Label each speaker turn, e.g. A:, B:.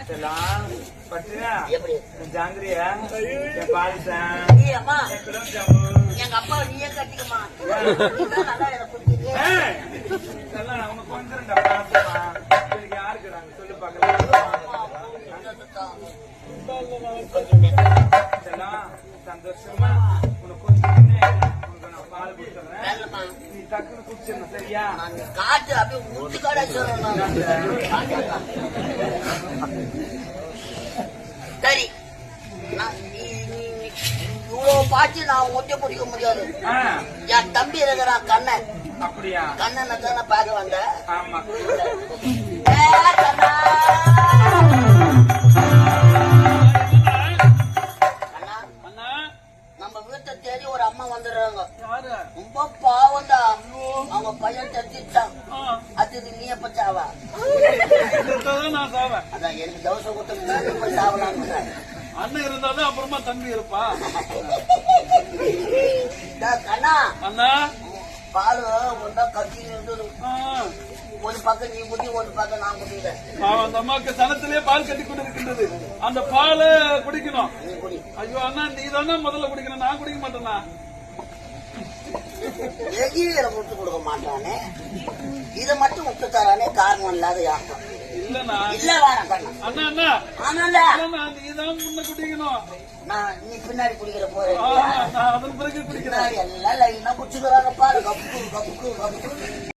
A: எப்படி
B: ஜாங்கிரியா பாலிசன்
A: அம்மா எங்க அப்பா நீயே கட்டிக்கமா நல்லா எனக்கு பிடிக்குது
B: உனக்கு கொஞ்சம் யாருக்குறாங்க சொல்லு பாக்கலாம் சந்தோஷமா உனக்கு கொஞ்சம் உனக்கு நான் பால் கொடுத்துறேன் நீ டக்குன்னு குடிச்சிடணும் சரியா
A: காட்டு அப்படியே ஊத்து காடா சொல்லணும் சரி இவ்வளவு பாச்சு நான் ஒட்டி குடிக்க முடியாது என் தம்பி இருக்கிறான் கண்ணன்
B: அப்படியா
A: கண்ணனை தானே பார்க்க வந்தேன்
B: ஆமா
A: கண்ணா நம்ம வீட்டை தேடி ஒரு அம்மா வந்துடுறாங்க ரொம்ப பாவம் தான் அவங்க பையன் தெரிஞ்சுட்டான் அது நீ எப்ப சாவா அதான் எனக்கு தவசை கொடுத்து சாவலான்னு
C: அண்ணன் இருந்தாலும் அப்புறமா தம்பி இருப்பா
A: கண்ணா
C: அண்ணா
A: பால் ஒன்றா கட்டி இருந்தது ஒரு பக்கம் நீ குட்டி ஒரு பக்கம் நான் குட்டிக்கிறேன்
C: அந்த அம்மாவுக்கு சனத்திலே பால் கட்டி கொண்டு இருக்கின்றது அந்த பாலை குடிக்கணும்
A: நீ குடி
C: ஐயோ அண்ணா நீ தானே முதல்ல குடிக்கணும் நான் குடிக்க மாட்டேனா
A: எகிரியில முட்டு கொடுக்க மாட்டானே இதை மட்டும் முட்டு தரானே காரணம் இல்லாத யாருக்கும்
C: இல்லண்ணா
A: இல்ல வேணாம் கண்ணா
C: அண்ணா அண்ணா
A: ஆனால
C: நீ தான் முன்ன குடிக்கணும்
A: நீ பின்னாடி குடிக்கிற போறேன்
C: அதன் பிறகு குடிக்கிறேன்
A: எல்லாம் லைனா குடிச்சுக்கிறாங்க பாரு கப்பு கப்பு கப்பு